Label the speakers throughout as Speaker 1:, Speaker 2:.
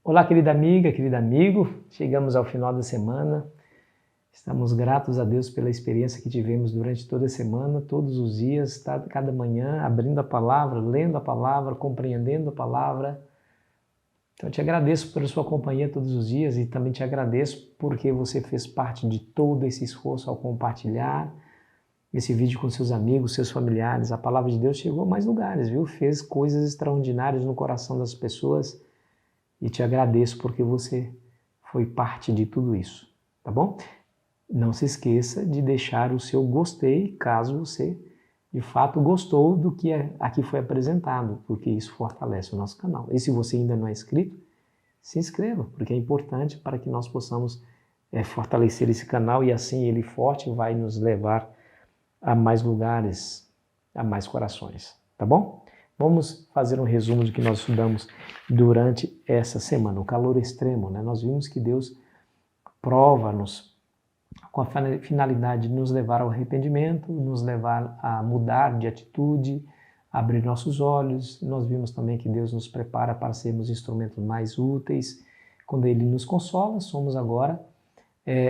Speaker 1: Olá, querida amiga, querido amigo, chegamos ao final da semana. Estamos gratos a Deus pela experiência que tivemos durante toda a semana, todos os dias, cada manhã, abrindo a palavra, lendo a palavra, compreendendo a palavra. Então, eu te agradeço pela sua companhia todos os dias e também te agradeço porque você fez parte de todo esse esforço ao compartilhar esse vídeo com seus amigos, seus familiares. A palavra de Deus chegou a mais lugares, viu? Fez coisas extraordinárias no coração das pessoas. E te agradeço porque você foi parte de tudo isso, tá bom? Não se esqueça de deixar o seu gostei, caso você de fato gostou do que aqui foi apresentado, porque isso fortalece o nosso canal. E se você ainda não é inscrito, se inscreva, porque é importante para que nós possamos fortalecer esse canal e assim ele forte vai nos levar a mais lugares, a mais corações, tá bom? Vamos fazer um resumo do que nós estudamos durante essa semana, o calor extremo, né? Nós vimos que Deus prova-nos com a finalidade de nos levar ao arrependimento, nos levar a mudar de atitude, abrir nossos olhos. Nós vimos também que Deus nos prepara para sermos instrumentos mais úteis. Quando Ele nos consola, somos agora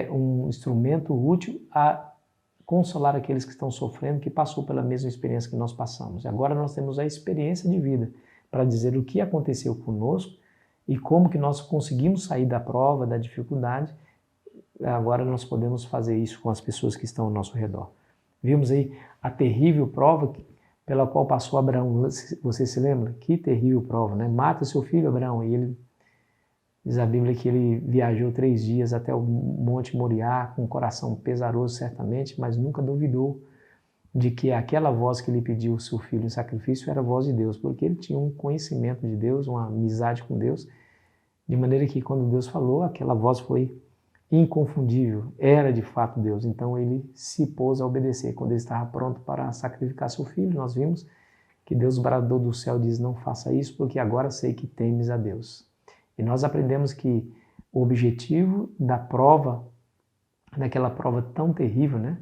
Speaker 1: um instrumento útil a consolar aqueles que estão sofrendo, que passou pela mesma experiência que nós passamos. E agora nós temos a experiência de vida para dizer o que aconteceu conosco e como que nós conseguimos sair da prova, da dificuldade. Agora nós podemos fazer isso com as pessoas que estão ao nosso redor. Vimos aí a terrível prova pela qual passou Abraão. Você se lembra? Que terrível prova, né? Mata seu filho, Abraão. E ele, diz a Bíblia que ele viajou 3 dias até o Monte Moriá, com um coração pesaroso certamente, mas nunca duvidou de que aquela voz que ele pediu o seu filho em sacrifício era a voz de Deus, porque ele tinha um conhecimento de Deus, uma amizade com Deus, de maneira que quando Deus falou, aquela voz foi inconfundível, era de fato Deus. Então ele se pôs a obedecer. Quando ele estava pronto para sacrificar seu filho, nós vimos que Deus bradou do céu e diz: não faça isso, porque agora sei que temes a Deus. E nós aprendemos que o objetivo da prova, daquela prova tão terrível, né?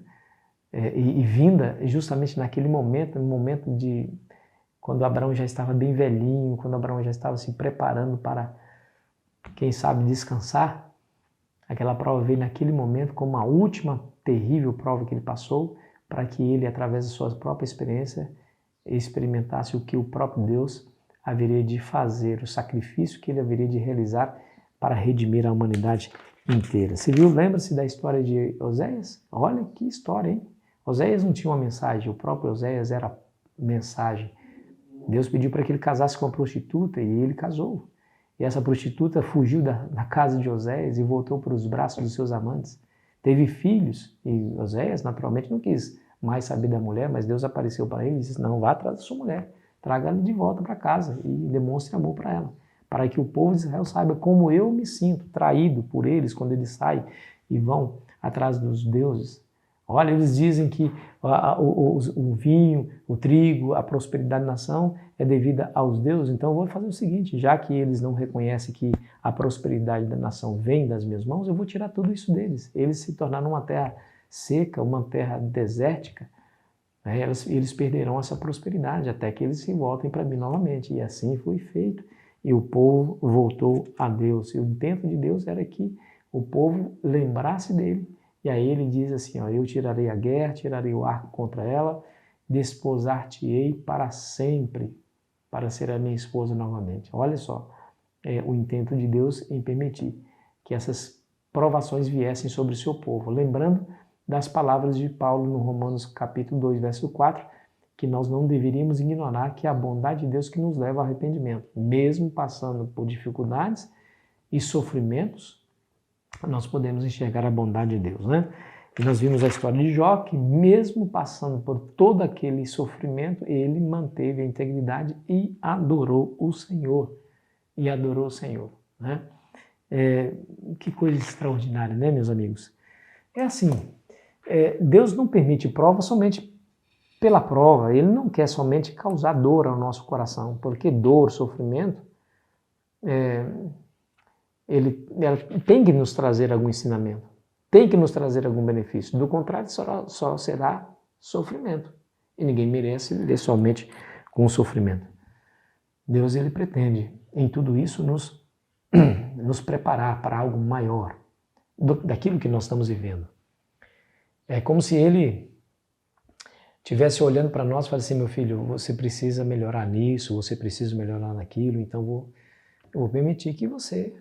Speaker 1: E vinda justamente naquele momento, no momento de quando Abraão já estava bem velhinho, quando Abraão já estava se preparando para, quem sabe, descansar. Aquela prova veio naquele momento como a última terrível prova que ele passou, para que ele, através da sua própria experiência, experimentasse o que o próprio Deus haveria de fazer, o sacrifício que ele haveria de realizar para redimir a humanidade inteira. Você viu? Lembra-se da história de Oséias? Olha que história, hein? Oséias não tinha uma mensagem, o próprio Oséias era a mensagem. Deus pediu para que ele casasse com uma prostituta e ele casou. E essa prostituta fugiu da casa de Oséias e voltou para os braços dos seus amantes. Teve filhos e Oséias naturalmente não quis mais saber da mulher, mas Deus apareceu para ele e disse: não, vá atrás da sua mulher. Traga-la de volta para casa e demonstre amor para ela, para que o povo de Israel saiba como eu me sinto traído por eles quando eles saem e vão atrás dos deuses. Olha, eles dizem que o vinho, o trigo, a prosperidade da nação é devida aos deuses. Então eu vou fazer o seguinte: já que eles não reconhecem que a prosperidade da nação vem das minhas mãos, eu vou tirar tudo isso deles. Eles se tornaram uma terra seca, uma terra desértica. Eles perderão essa prosperidade até que eles se voltem para mim novamente. E assim foi feito. E o povo voltou a Deus. E o intento de Deus era que o povo lembrasse dele. E aí ele diz assim: ó, eu tirarei a guerra, tirarei o arco contra ela, desposar-te-ei para sempre, para ser a minha esposa novamente. Olha só, o intento de Deus em permitir que essas provações viessem sobre o seu povo. Lembrando das palavras de Paulo no Romanos capítulo 2, verso 4, que nós não deveríamos ignorar que é a bondade de Deus que nos leva ao arrependimento. Mesmo passando por dificuldades e sofrimentos, nós podemos enxergar a bondade de Deus, né? E nós vimos a história de Jó, que mesmo passando por todo aquele sofrimento, ele manteve a integridade e adorou o Senhor. E adorou o Senhor, né? Que coisa extraordinária, né, meus amigos? É assim, Deus não permite prova somente pela prova. Ele não quer somente causar dor ao nosso coração, porque dor, sofrimento, ela tem que nos trazer algum ensinamento, tem que nos trazer algum benefício. Do contrário, só será sofrimento. E ninguém merece viver somente com o sofrimento. Deus, ele pretende em tudo isso nos nos preparar para algo maior daquilo que nós estamos vivendo. É como se ele estivesse olhando para nós e falasse assim, meu filho, você precisa melhorar nisso, você precisa melhorar naquilo, então eu vou permitir que você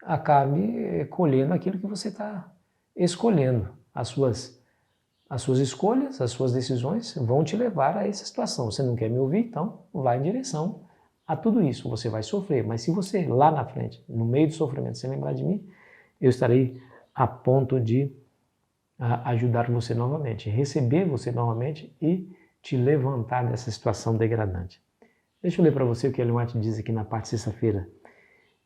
Speaker 1: acabe colhendo aquilo que você está escolhendo. As suas escolhas, as suas decisões vão te levar a essa situação. Você não quer me ouvir, então vai em direção a tudo isso. Você vai sofrer, mas se você lá na frente, no meio do sofrimento, se lembrar de mim, eu estarei a ponto de ajudar você novamente, receber você novamente e te levantar dessa situação degradante. Deixa eu ler para você o que Ellen White diz aqui na parte de sexta-feira.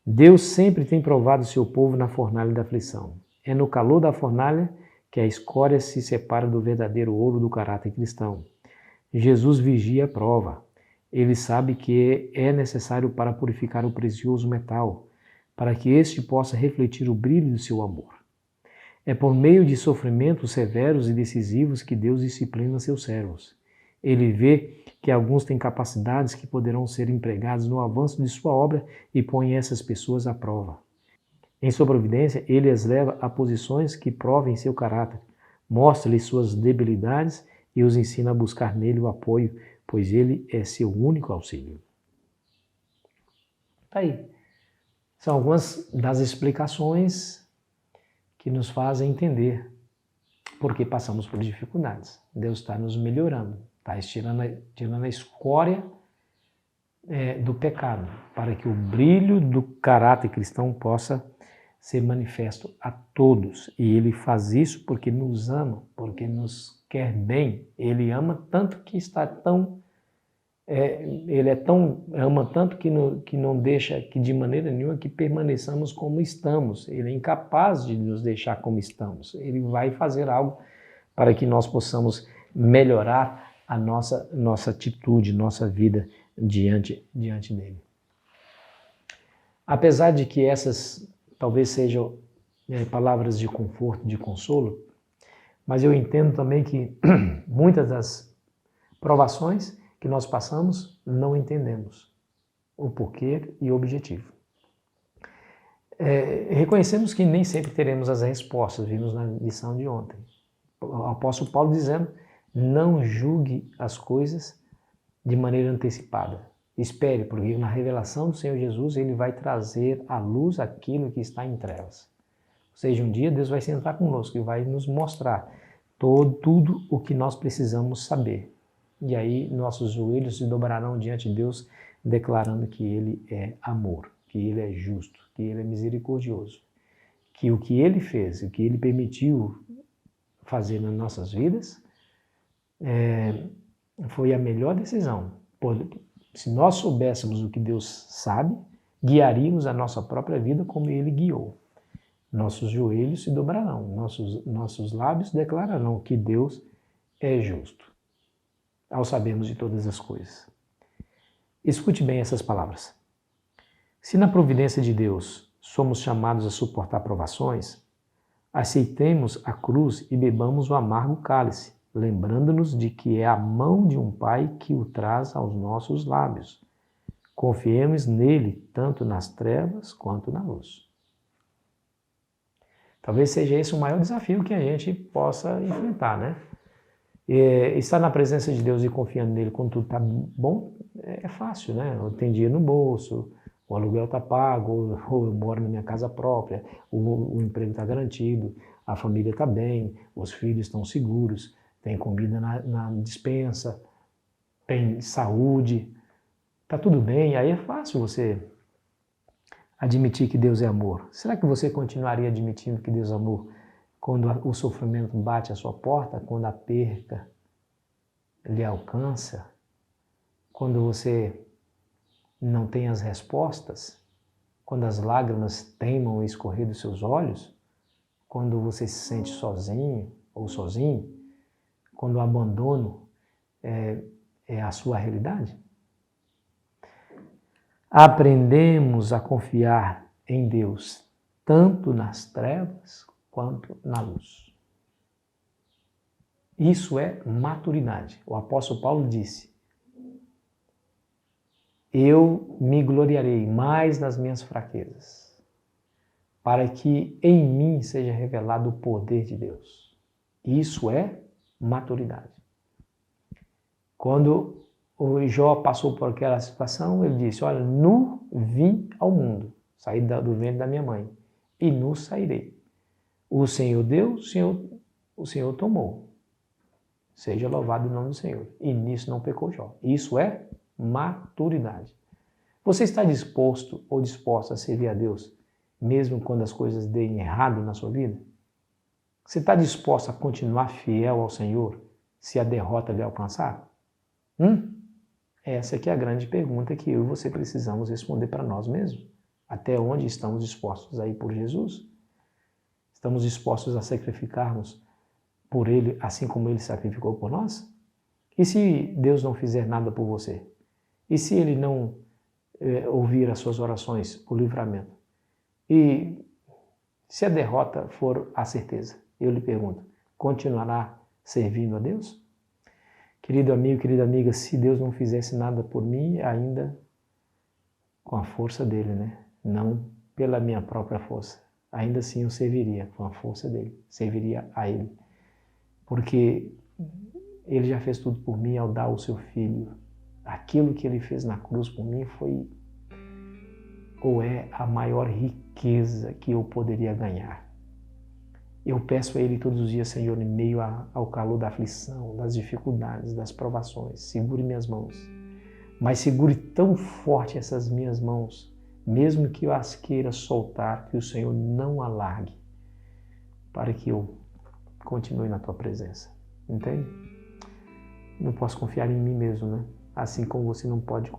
Speaker 1: Deus sempre tem provado o seu povo na fornalha da aflição. É no calor da fornalha que a escória se separa do verdadeiro ouro do caráter cristão. Jesus vigia a prova. Ele sabe que é necessário para purificar o precioso metal, para que este possa refletir o brilho do seu amor. É por meio de sofrimentos severos e decisivos que Deus disciplina seus servos. Ele vê que alguns têm capacidades que poderão ser empregadas no avanço de sua obra e põe essas pessoas à prova. Em sua providência, ele as leva a posições que provem seu caráter, mostra-lhes suas debilidades e os ensina a buscar nele o apoio, pois ele é seu único auxílio. Tá aí. São algumas das explicações que nos fazem entender por que passamos por dificuldades. Deus está nos melhorando, está tirando a escória do pecado, para que o brilho do caráter cristão possa ser manifesto a todos. E Ele faz isso porque nos ama, porque nos quer bem. Ele ama tanto que está tão... ama tanto que não deixa que de maneira nenhuma que permaneçamos como estamos. Ele é incapaz de nos deixar como estamos. Ele vai fazer algo para que nós possamos melhorar a nossa atitude, nossa vida diante dele. Apesar de que essas talvez sejam palavras de conforto, de consolo, mas eu entendo também que muitas das provações que nós passamos não entendemos o porquê e o objetivo. Reconhecemos que nem sempre teremos as respostas, vimos na lição de ontem. O apóstolo Paulo dizendo, não julgue as coisas de maneira antecipada. Espere, porque na revelação do Senhor Jesus, Ele vai trazer à luz aquilo que está em trevas. Ou seja, um dia Deus vai sentar conosco e vai nos mostrar tudo o que nós precisamos saber. E aí nossos joelhos se dobrarão diante de Deus, declarando que Ele é amor, que Ele é justo, que Ele é misericordioso, que o que Ele fez, o que Ele permitiu fazer nas nossas vidas, foi a melhor decisão. Se nós soubéssemos o que Deus sabe, guiaríamos a nossa própria vida como Ele guiou. Nossos joelhos se dobrarão, nossos lábios declararão que Deus é justo, ao sabermos de todas as coisas. Escute bem essas palavras. Se na providência de Deus somos chamados a suportar provações, aceitemos a cruz e bebamos o amargo cálice, lembrando-nos de que é a mão de um Pai que o traz aos nossos lábios. Confiemos nele, tanto nas trevas quanto na luz. Talvez seja esse o maior desafio que a gente possa enfrentar, né? Estar na presença de Deus e confiando nele quando tudo está bom é fácil, né? Tem dinheiro no bolso, o aluguel está pago, ou eu moro na minha casa própria, o emprego está garantido, a família está bem, os filhos estão seguros, tem comida na despensa, tem saúde, está tudo bem. Aí é fácil você admitir que Deus é amor. Será que você continuaria admitindo que Deus é amor quando o sofrimento bate à sua porta, quando a perca lhe alcança, quando você não tem as respostas, quando as lágrimas teimam em escorrer dos seus olhos, quando você se sente sozinho ou sozinho, quando o abandono é a sua realidade? Aprendemos a confiar em Deus, tanto nas trevas quanto na luz. Isso é maturidade. O apóstolo Paulo disse, eu me gloriarei mais nas minhas fraquezas, para que em mim seja revelado o poder de Deus. Isso é maturidade. Quando o Jó passou por aquela situação, ele disse, olha, nu vim ao mundo, saí do ventre da minha mãe, e nu sairei. O Senhor deu, o Senhor tomou. Seja louvado o nome do Senhor. E nisso não pecou Jó. Isso é maturidade. Você está disposto ou disposta a servir a Deus, mesmo quando as coisas deem errado na sua vida? Você está disposto a continuar fiel ao Senhor se a derrota lhe alcançar? Essa que é a grande pergunta que eu e você precisamos responder para nós mesmos. Até onde estamos dispostos a ir por Jesus? Estamos dispostos a sacrificarmos por Ele, assim como Ele sacrificou por nós? E se Deus não fizer nada por você? E se Ele não ouvir as suas orações por livramento? E se a derrota for a certeza? Eu lhe pergunto, continuará servindo a Deus? Querido amigo, querida amiga, se Deus não fizesse nada por mim, ainda com a força dele, né? Não pela minha própria força. Ainda assim eu serviria com a força dele, serviria a ele. Porque ele já fez tudo por mim ao dar o seu filho. Aquilo que ele fez na cruz por mim foi ou é a maior riqueza que eu poderia ganhar. Eu peço a Ele todos os dias, Senhor, em meio ao calor da aflição, das dificuldades, das provações, segure minhas mãos. Mas segure tão forte essas minhas mãos, mesmo que eu as queira soltar, que o Senhor não a largue, para que eu continue na Tua presença. Entende? Não posso confiar em mim mesmo, né? Assim como você não pode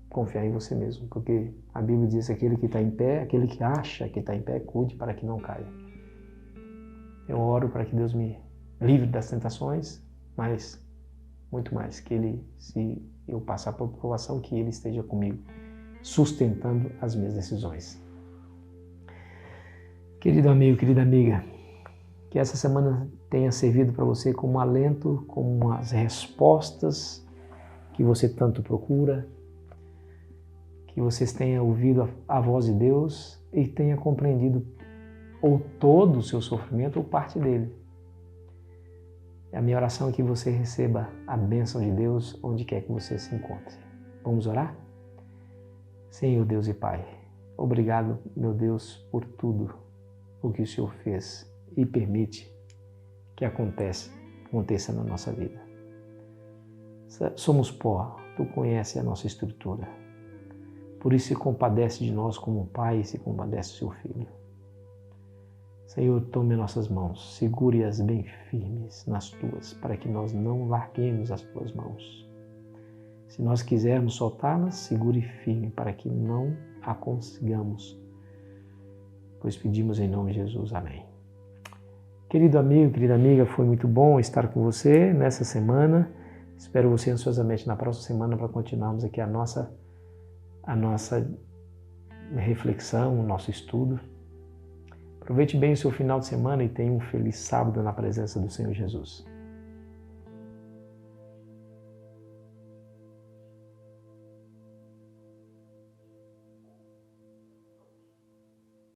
Speaker 1: confiar em você mesmo, porque a Bíblia diz que aquele que está em pé, aquele que acha que está em pé, cuide para que não caia. Eu oro para que Deus me livre das tentações, mas muito mais, que Ele, se eu passar por provação, que Ele esteja comigo, sustentando as minhas decisões. Querido amigo, querida amiga, que essa semana tenha servido para você como um alento, como as respostas que você tanto procura, que vocês tenham ouvido a voz de Deus e tenha compreendido ou todo o seu sofrimento ou parte dele. A minha oração é que você receba a bênção de Deus onde quer que você se encontre. Vamos orar? Senhor Deus e Pai, obrigado, meu Deus, por tudo o que o Senhor fez e permite que aconteça na nossa vida. Somos pó, Tu conheces a nossa estrutura. Por isso se compadece de nós como um pai e se compadece do seu filho. Senhor, tome nossas mãos, segure-as bem firmes nas Tuas, para que nós não larguemos as Tuas mãos. Se nós quisermos soltá-las, segure firme, para que não a consigamos. Pois pedimos em nome de Jesus. Amém. Querido amigo, querida amiga, foi muito bom estar com você nessa semana. Espero você ansiosamente na próxima semana para continuarmos aqui a nossa reflexão, o nosso estudo. Aproveite bem o seu final de semana e tenha um feliz sábado na presença do Senhor Jesus.